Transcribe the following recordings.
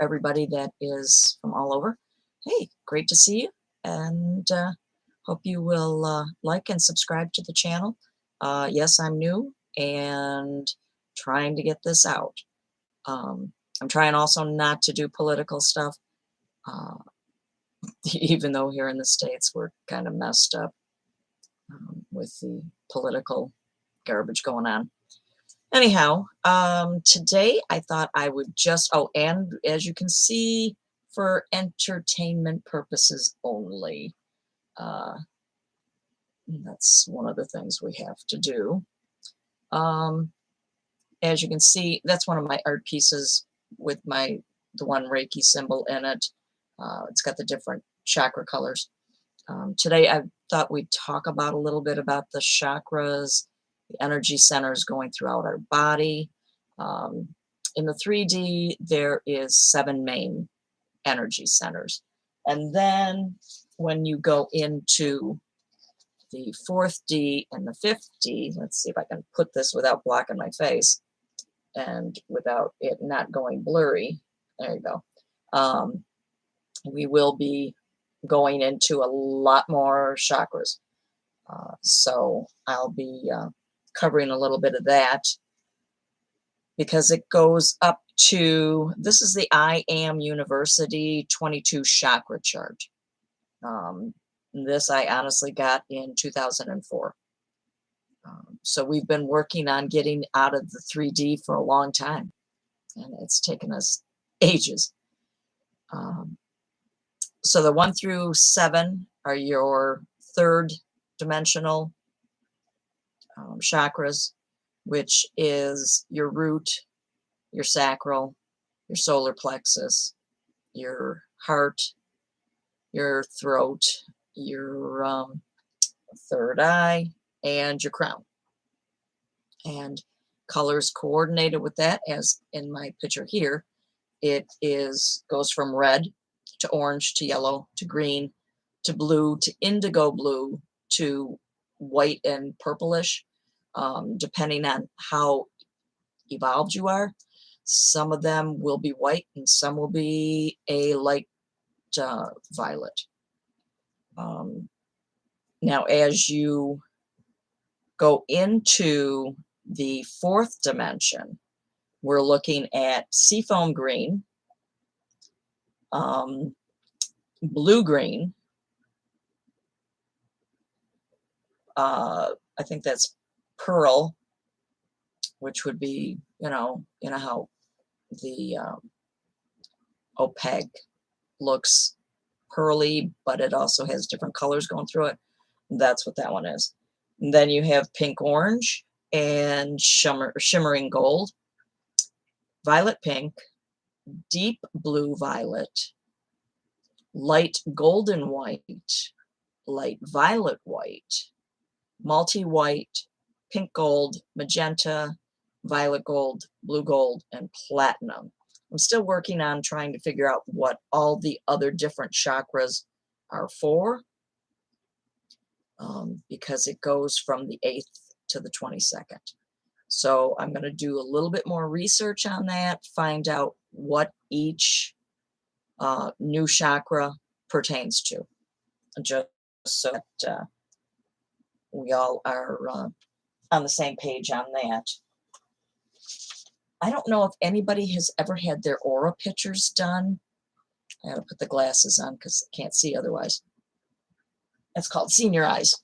everybody that is from all over. Hey, great to see you, and hope you will like and subscribe to the channel. Yes, I'm new and trying to get this out. I'm trying also not to do political stuff, uh, even though here in the States we're kind of messed up with the political garbage going on. Anyhow, today I thought I would just, oh, and as you can see, for entertainment purposes only. That's one of the things we have to do. As you can see, that's one of my art pieces with the one Reiki symbol in it. It's got the different chakra colors. Today I thought we'd talk about a little bit about the chakras, the energy centers going throughout our body. In the 3D, there is 7 main energy centers. And then when you go into the 4th D and the 5th D, let's see if I can put this without blocking my face and without it not going blurry. There you go. We will be going into a lot more chakras. So I'll be covering a little bit of that because it goes up to, this is the I Am University 22 chakra chart. This I honestly got in 2004. So we've been working on getting out of the 3D for a long time, and it's taken us ages. So the 1 through 7 are your 3rd dimensional chakras, which is your root, your sacral, your solar plexus, your heart, your throat, your 3rd eye, and your crown. And colors coordinated with that, as in my picture here, it goes from red to orange to yellow to green to blue to indigo blue to white and purplish, depending on how evolved you are. Some of them will be white and some will be a light violet. Now, as you go into the 4th dimension, we're looking at seafoam green, blue-green, I think that's pearl, which would be, you know how the opaque looks pearly, but it also has different colors going through it. That's what that one is. And then you have pink orange and shimmering gold, violet pink, deep blue violet, light golden white, light violet white, multi-white, pink gold, magenta, violet gold, blue gold, and platinum. I'm still working on trying to figure out what all the other different chakras are for, because it goes from the 8th to the 22nd. So I'm going to do a little bit more research on that, find out what each new chakra pertains to, just so that we all are on the same page on that. I don't know if anybody has ever had their aura pictures done. I gotta put the glasses on because I can't see otherwise. That's called senior eyes.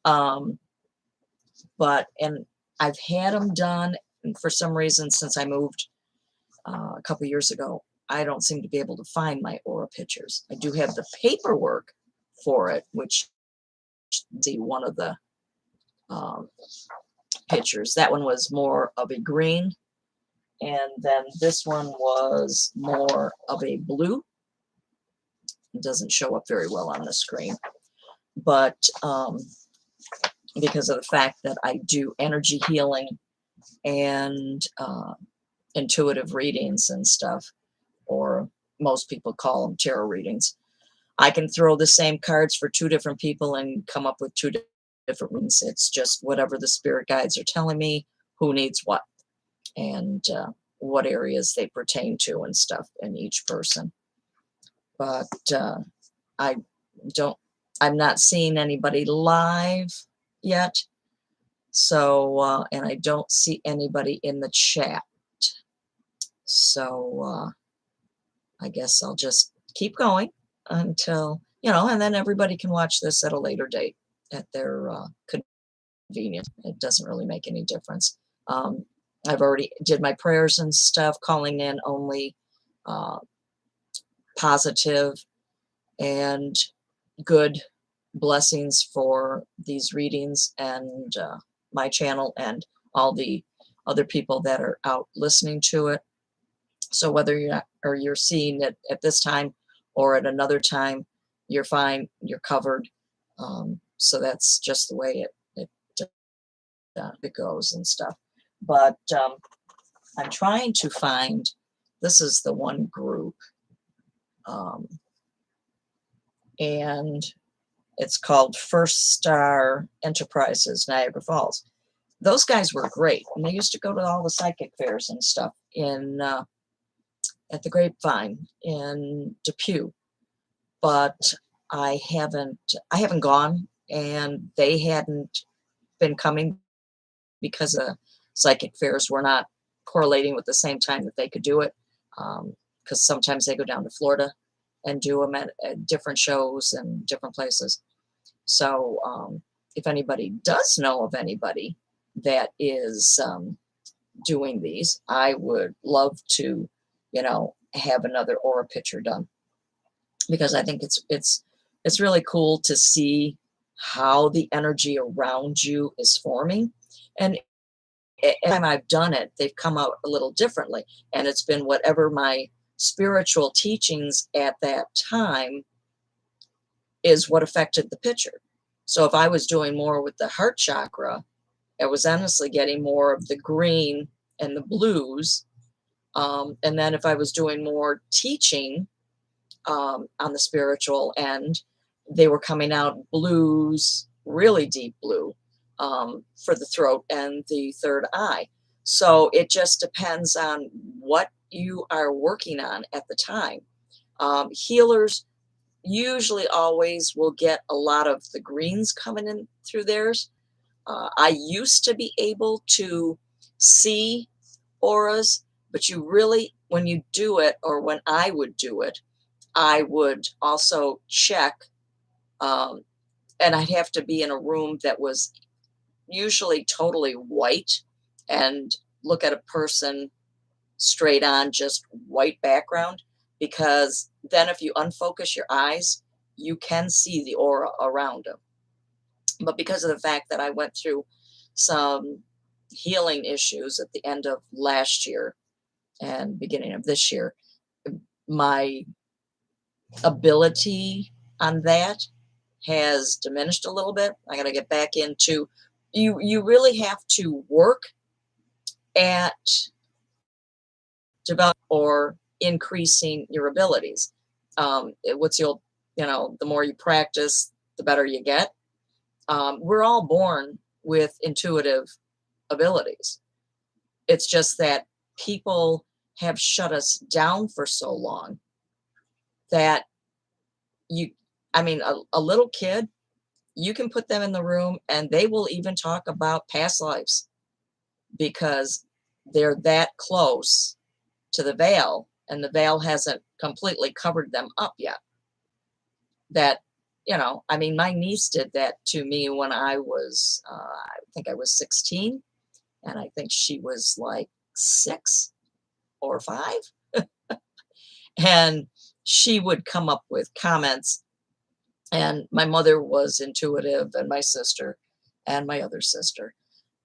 And I've had them done, and for some reason, since I moved a couple years ago, I don't seem to be able to find my aura pictures. I do have the paperwork for it, which see one of the pictures. That one was more of a green, and then this one was more of a blue. It doesn't show up very well on the screen, but because of the fact that I do energy healing and intuitive readings and stuff, or most people call them tarot readings, I can throw the same cards for 2 different people and come up with 2 different readings. It's just whatever the spirit guides are telling me, who needs what. And what areas they pertain to and stuff in each person. But I don't, I'm not seeing anybody live yet. So, and I don't see anybody in the chat. So, I guess I'll just keep going until, and then everybody can watch this at a later date at their convenience. It doesn't really make any difference. I've already did my prayers and stuff, calling in only positive and good blessings for these readings and my channel and all the other people that are out listening to it. So whether you're seeing it at this time or at another time, you're fine, you're covered. So that's just the way it goes and stuff. But I'm trying to find, this is the one group, and it's called First Star Enterprises, Niagara Falls. Those guys were great, and they used to go to all the psychic fairs and stuff in at the Grapevine in Depew. But I haven't gone, and they hadn't been coming because the psychic fairs were not correlating with the same time that they could do it. Because sometimes they go down to Florida and do them at different shows and different places. So if anybody does know of anybody that is doing these, I would love to, have another aura picture done, because I think it's really cool to see how the energy around you is forming. And every time I've done it, they've come out a little differently, and it's been whatever my spiritual teachings at that time is what affected the picture. So if I was doing more with the heart chakra, I was honestly getting more of the green and the blues. And then if I was doing more teaching on the spiritual end, they were coming out blues, really deep blue, for the throat and the third eye. So it just depends on what you are working on at the time. Healers usually always will get a lot of the greens coming in through theirs. I used to be able to see auras, but you really, when you do it, or when I would do it, I would also check, and I'd have to be in a room that was usually totally white and look at a person straight on, just white background, because then if you unfocus your eyes, you can see the aura around them. But because of the fact that I went through some healing issues at the end of last year and beginning of this year, my ability on that has diminished a little bit. I got to get back into, you really have to work at develop or increasing your abilities. What's the old, the more you practice, the better you get. We're all born with intuitive abilities. It's just that people have shut us down for so long that a little kid, you can put them in the room and they will even talk about past lives because they're that close to the veil, and the veil hasn't completely covered them up yet. That, my niece did that to me when I was, I think I was 16, and I think she was like 6 or 5. And she would come up with comments, and my mother was intuitive, and my sister, and my other sister.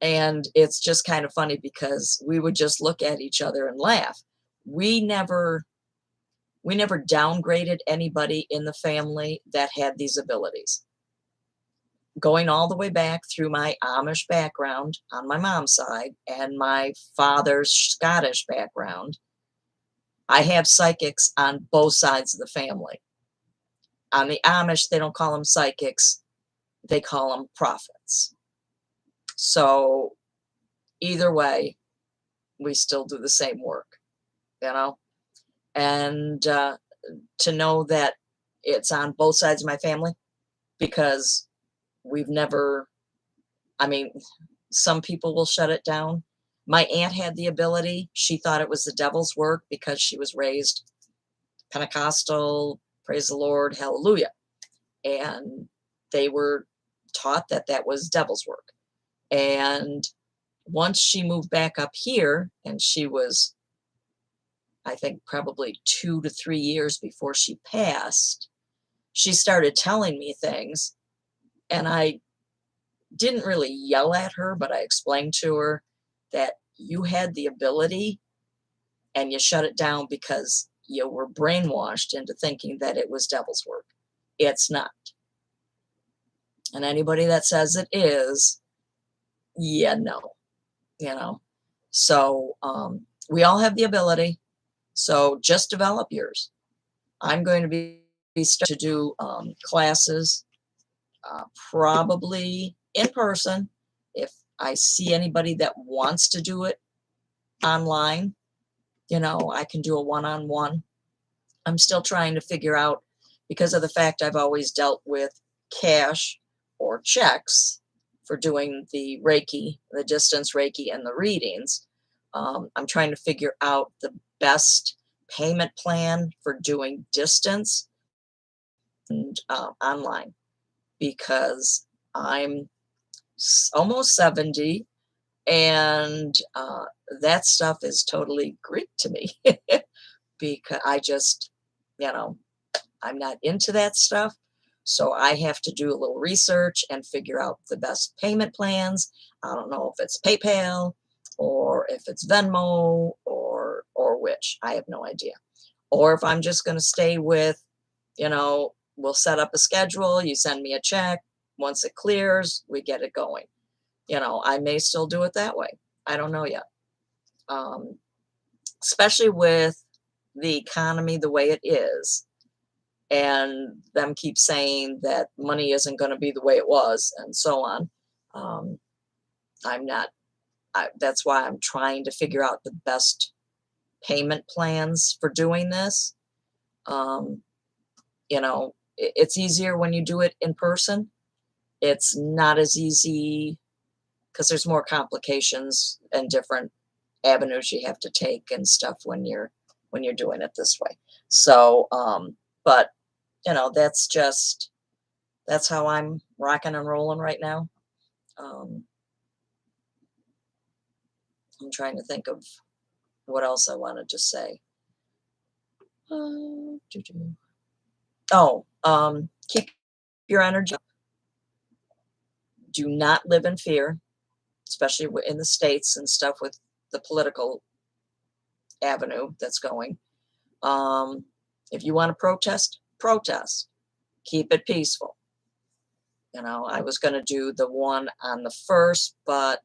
And it's just kind of funny because we would just look at each other and laugh. We never downgraded anybody in the family that had these abilities. Going all the way back through my Amish background on my mom's side and my father's Scottish background, I have psychics on both sides of the family. On the Amish, they don't call them psychics, they call them prophets. So either way, we still do the same work, you know? And to know that it's on both sides of my family, because we've never, I mean, some people will shut it down. My aunt had the ability. She thought it was the devil's work because she was raised Pentecostal, praise the Lord, hallelujah. And they were taught that that was devil's work. And once she moved back up here, and she was, I think, probably 2 to 3 years before she passed, she started telling me things. And I didn't really yell at her, but I explained to her that you had the ability and you shut it down because you were brainwashed into thinking that it was devil's work. It's not. And anybody that says it is, yeah, no, you know. So we all have the ability. So just develop yours. I'm going to be starting to do classes, probably in person. If I see anybody that wants to do it online, I can do a one-on-one. I'm still trying to figure out, because of the fact I've always dealt with cash or checks for doing the Reiki, the distance Reiki, and the readings. I'm trying to figure out the best payment plan for doing distance and online, because I'm almost 70, and that stuff is totally Greek to me. Because I just, you know, I'm not into that stuff. So I have to do a little research and figure out the best payment plans. I don't know if it's PayPal or if it's Venmo or which. I have no idea. Or if I'm just going to stay with, we'll set up a schedule. You send me a check. Once it clears, we get it going. I may still do it that way. I don't know yet. Especially with the economy the way it is, and them keep saying that money isn't going to be the way it was, and so on. I'm not, that's why I'm trying to figure out the best payment plans for doing this. It's easier when you do it in person. It's not as easy because there's more complications and different avenues you have to take and stuff when you're doing it this way. So, but that's how I'm rocking and rolling right now. Um, I'm trying to think of what else I wanted to say. Keep your energy up. Do not live in fear, especially in the States and stuff with the political avenue that's going. If you want to protest, protest. Keep it peaceful. I was going to do the one on the 1st, but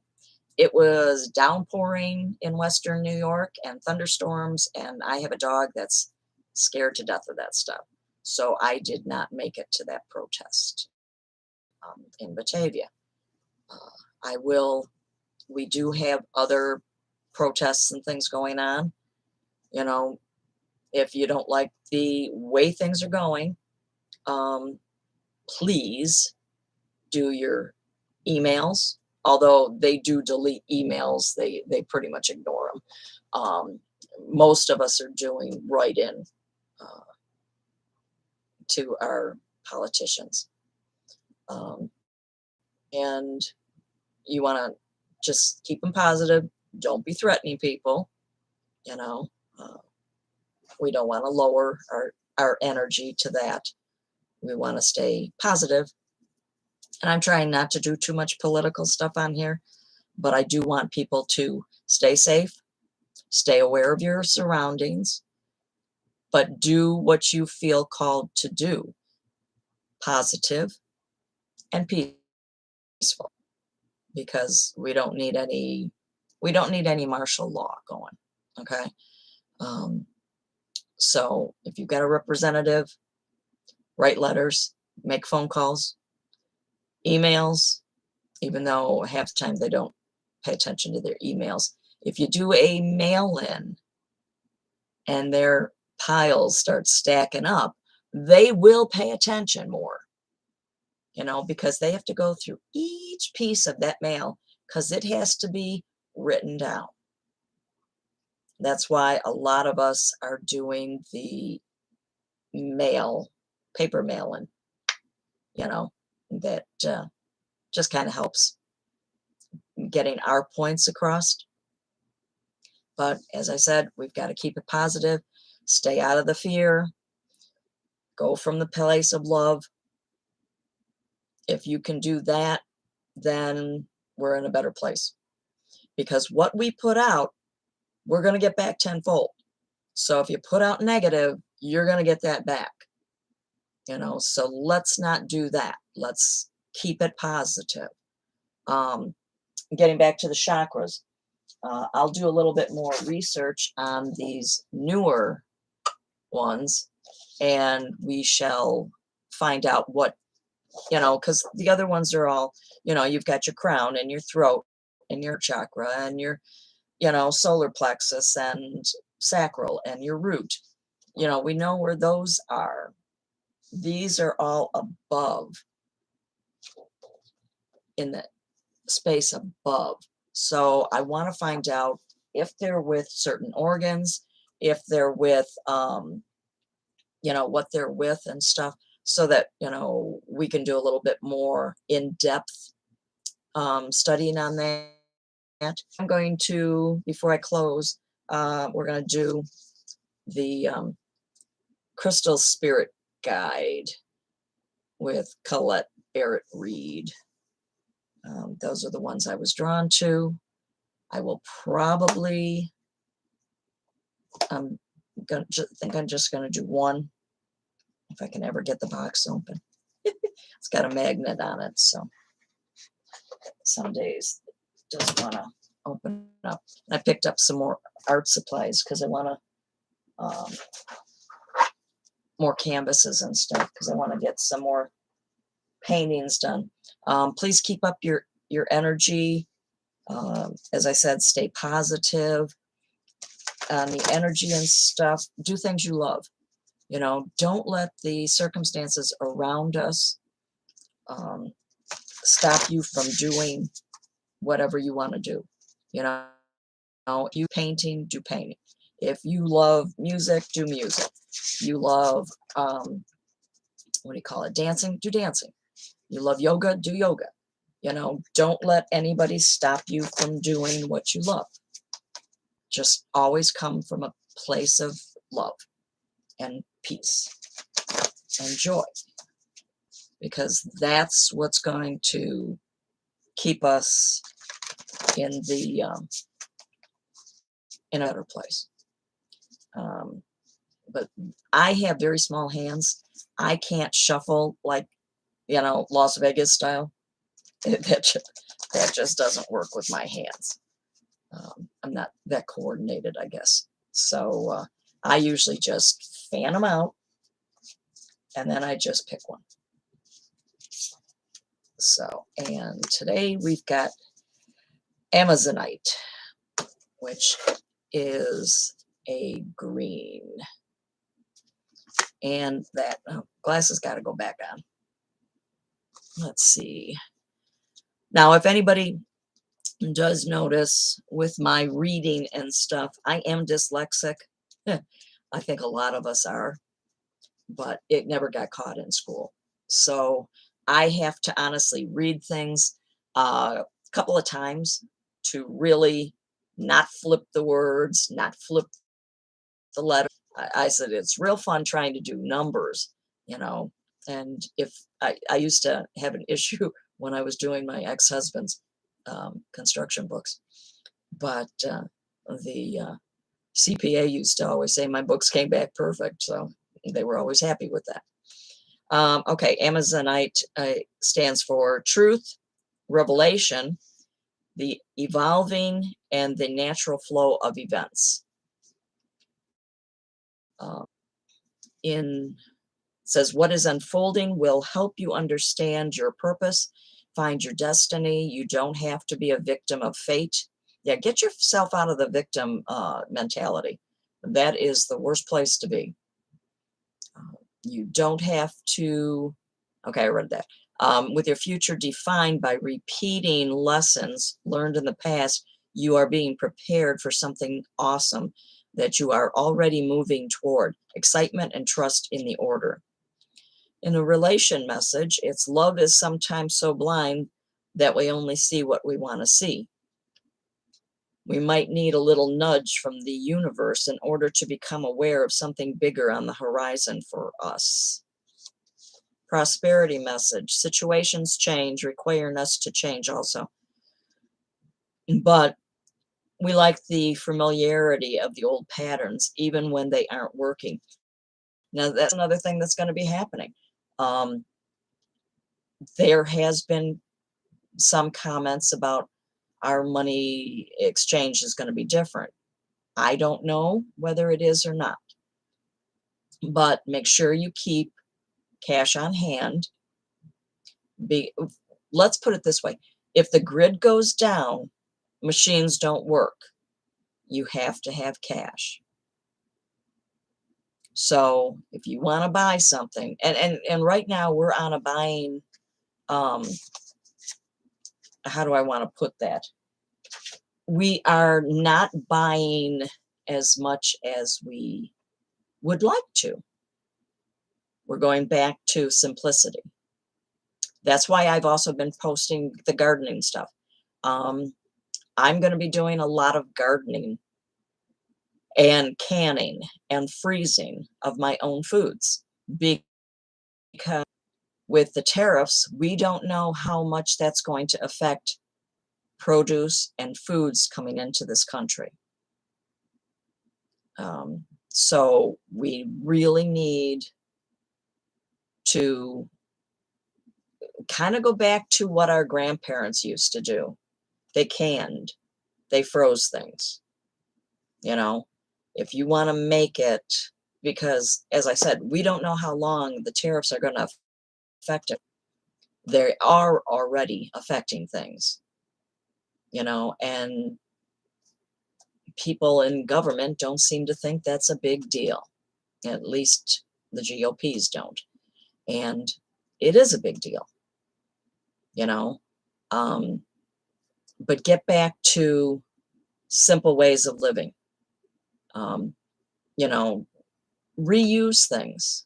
it was downpouring in Western New York and thunderstorms, and I have a dog that's scared to death of that stuff. So I did not make it to that protest in Batavia. We do have other protests and things going on. If you don't like the way things are going, please do your emails. Although they do delete emails, they pretty much ignore them. Most of us are doing write-in to our politicians. And you want to just keep them positive. Don't be threatening people. We don't want to lower our energy to that. We want to stay positive. And I'm trying not to do too much political stuff on here, but I do want people to stay safe, stay aware of your surroundings, but do what you feel called to do. Positive and peaceful, because we don't need any martial law going. Okay. So if you've got a representative, write letters, make phone calls, emails, even though half the time they don't pay attention to their emails. If you do a mail-in and their piles start stacking up, they will pay attention more, because they have to go through each piece of that mail because it has to be written down. That's why a lot of us are doing the paper mailing, that just kind of helps getting our points across. But as I said, we've got to keep it positive, stay out of the fear, go from the place of love. If you can do that, then we're in a better place. Because what we put out, we're going to get back tenfold. So if you put out negative, you're going to get that back. So let's not do that. Let's keep it positive. Getting back to the chakras, I'll do a little bit more research on these newer ones, and we shall find out what, because the other ones are all, you've got your crown and your throat and your chakra and your, solar plexus and sacral and your root. We know where those are. These are all above, in the space above. So I want to find out if they're with certain organs, if they're with, what they're with and stuff, so that, we can do a little bit more in-depth studying on that. I'm going to, before I close, we're going to do the Crystal Spirit Guide with Colette Barrett Reed. Those are the ones I was drawn to. I will probably, think I'm just going to do one, if I can ever get the box open. It's got a magnet on it, so some days it doesn't want to open up. I picked up some more art supplies because I want to, more canvases and stuff, because I want to get some more paintings done. Please keep up your energy. As I said, stay positive on the energy and stuff. Do things you love. Don't let the circumstances around us stop you from doing whatever you want to do. If you painting, do painting. If you love music, do music. You love, what do you call it, dancing, do dancing. You love yoga, do yoga. Don't let anybody stop you from doing what you love. Just always come from a place of love and peace and joy, because that's what's going to keep us in the in a better place. But I have very small hands. I can't shuffle like, Las Vegas style. That just doesn't work with my hands. I'm not that coordinated, I guess. So I usually just fan them out, and then I just pick one. So, and today we've got Amazonite, which is a green. And that glasses got to go back on. Let's see. Now, if anybody does notice with my reading and stuff, I am dyslexic. I think a lot of us are, but it never got caught in school. So I have to honestly read things a couple of times to really not flip the words, not flip the letter. I said, it's real fun trying to do numbers, and if I used to have an issue when I was doing my ex-husband's construction books, but the CPA used to always say my books came back perfect, so they were always happy with that. Okay, Amazonite stands for truth, revelation, the evolving, and the natural flow of events. Says what is unfolding will help you understand your purpose, find your destiny. You don't have to be a victim of fate. Yeah, get yourself out of the victim mentality. That is the worst place to be. You don't have to, okay, I read that. With your future defined by repeating lessons learned in the past, you are being prepared for something awesome that you are already moving toward. Excitement and trust in the order. In a relation message, it's love is sometimes so blind that we only see what we want to see. We might need a little nudge from the universe in order to become aware of something bigger on the horizon for us. Prosperity message. Situations change, requiring us to change also. But we like the familiarity of the old patterns, even when they aren't working. Now, that's another thing that's going to be happening. Um, there has been some comments about our money exchange is going to be different. I don't know whether it is or not, but make sure you keep cash on hand. Be, let's put it this way. If the grid goes down, machines don't work. You have to have cash. So if you want to buy something, and right now we're on a buying, um, how do I want to put that? We are not buying as much as we would like to. We're going back to simplicity. That's why I've also been posting the gardening stuff. Um, I'm going to be doing a lot of gardening and canning and freezing of my own foods because with the tariffs, we don't know how much that's going to affect produce and foods coming into this country. So we really need to kind of go back to what our grandparents used to do. They canned, they froze things, you know, if you want to make it, because as I said, we don't know how long the tariffs are going to affect it. They are already affecting things, and people in government don't seem to think that's a big deal. At least the GOPs don't. And it is a big deal, you know. Um, but get back to simple ways of living. Um, you know, reuse things.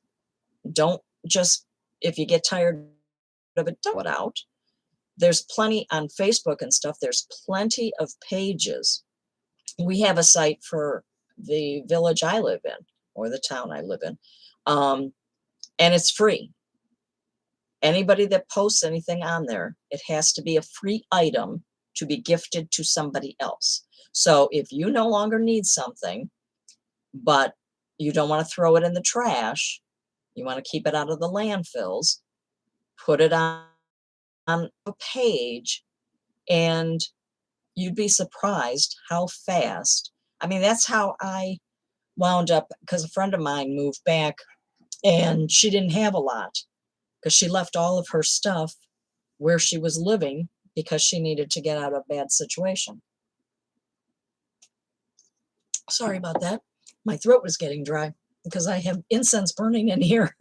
Don't just, if you get tired of it, throw it out. There's plenty on Facebook and stuff. There's plenty of pages. We have a site for the village I live in or the town I live in. And it's free. Anybody that posts anything on there, it has to be a free item to be gifted to somebody else. So if you no longer need something, but you don't want to throw it in the trash, you want to keep it out of the landfills, put it on a page, and you'd be surprised how fast. I mean, that's how I wound up, because a friend of mine moved back and she didn't have a lot because she left all of her stuff where she was living because she needed to get out of a bad situation. Sorry about that. My throat was getting dry because I have incense burning in here.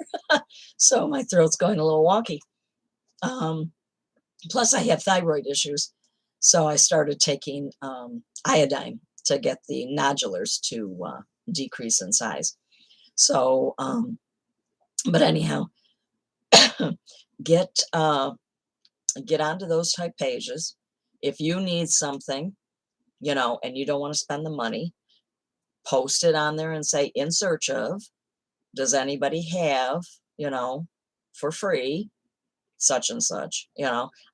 So my throat's going a little wonky. Plus I have thyroid issues. So I started taking iodine to get the nodulars to decrease in size. So, but anyhow, get onto those type pages. If you need something, and you don't want to spend the money, post it on there and say, in search of, does anybody have, for free, such and such,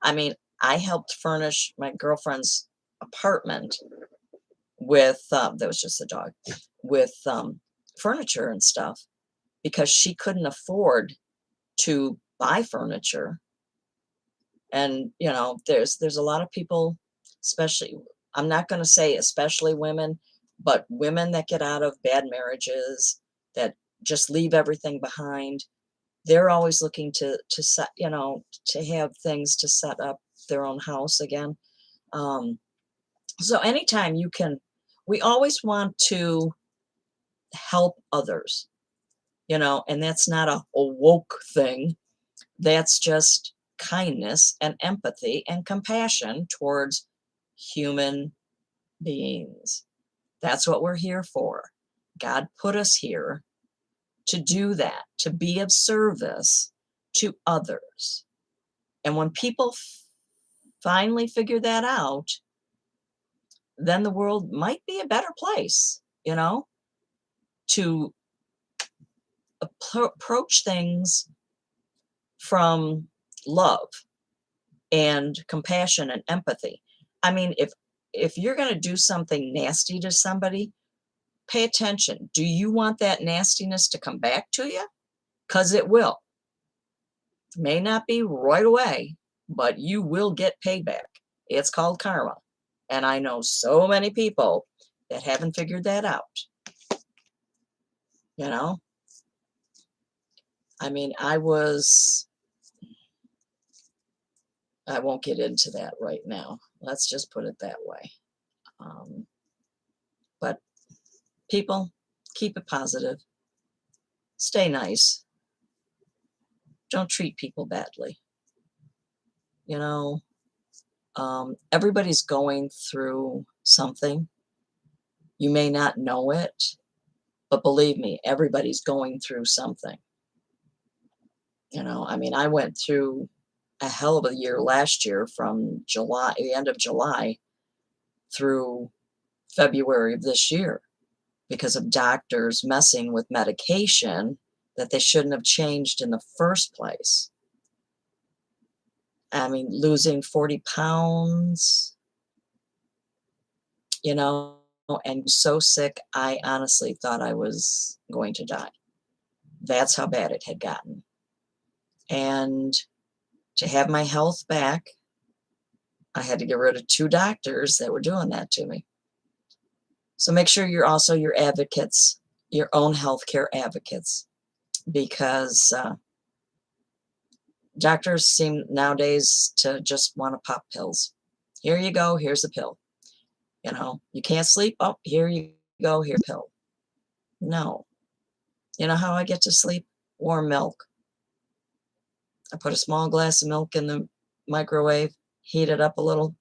I mean, I helped furnish my girlfriend's apartment with, that was just a dog, with furniture and stuff because she couldn't afford to buy furniture. And, there's a lot of people, especially, I'm not going to say especially women, but women that get out of bad marriages, that just leave everything behind. They're always looking to set, to have things to set up their own house again. So anytime you can, we always want to help others, and that's not a woke thing. That's just kindness and empathy and compassion towards human beings. That's what we're here for. God put us here to do that, to be of service to others. And when people finally figure that out, then the world might be a better place, to approach things from love and compassion and empathy. I mean, if you're going to do something nasty to somebody, pay attention. Do you want that nastiness to come back to you? Because it will. May not be right away, but you will get payback. It's called karma. And I know so many people that haven't figured that out. You know, I mean, I won't get into that right now. Let's just put it that way. But people, keep it positive. Stay nice. Don't treat people badly. You know, everybody's going through something. You may not know it, but believe me, everybody's going through something. I mean, I went through a hell of a year last year from July, the end of July, through February of this year because of doctors messing with medication that they shouldn't have changed in the first place. I mean, losing 40 pounds, and so sick, I honestly thought I was going to die. That's how bad it had gotten. And to have my health back, I had to get rid of 2 doctors that were doing that to me. So make sure you're also your advocates, your own healthcare advocates, because doctors seem nowadays to just want to pop pills. Here you go, here's a pill. You can't sleep? Oh, here you go, here's a pill. No. You know how I get to sleep? Warm milk. I put a small glass of milk in the microwave, heat it up a little,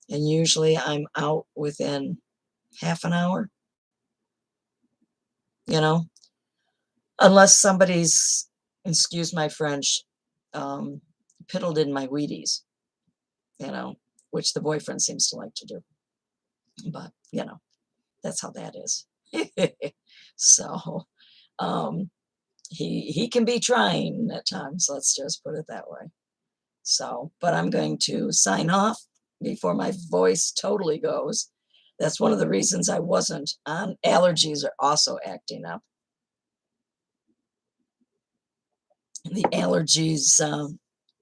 and usually I'm out within half an hour, you know, unless somebody's, excuse my French, piddled in my Wheaties, which the boyfriend seems to like to do. But, that's how that is. So, he can be trying at times, let's just put it that way. So, but I'm going to sign off before my voice totally goes. That's one of the reasons I wasn't on. Allergies are also acting up. The allergies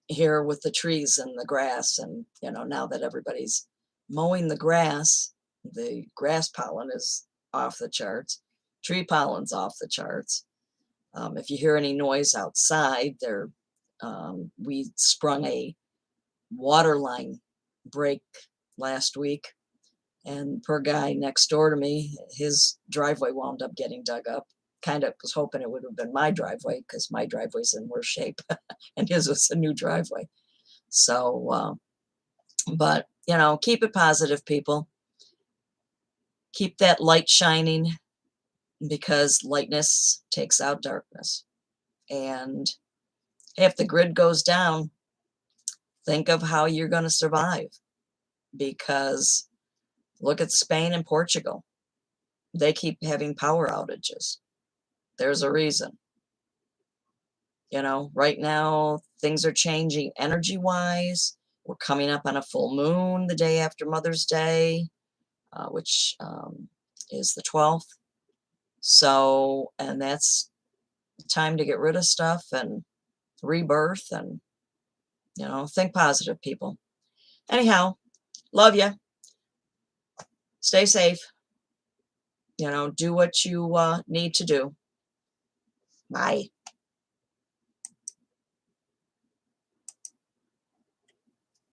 here with the trees and the grass, and now that everybody's mowing the grass pollen is off the charts. Tree pollen's off the charts. If you hear any noise outside, we sprung a water line break last week, and poor guy next door to me, his driveway wound up getting dug up. Kind of was hoping it would have been my driveway because my driveway's in worse shape and his was a new driveway. So, but keep it positive, people. Keep that light shining, because lightness takes out darkness. And if the grid goes down, think of how you're going to survive, because look at Spain and Portugal. They keep having power outages. There's a reason. Right now, things are changing energy-wise. We're coming up on a full moon the day after Mother's Day, which is the 12th. So, and that's time to get rid of stuff and rebirth and, think positive, people. Anyhow, love you. Stay safe. Do what you need to do. Bye.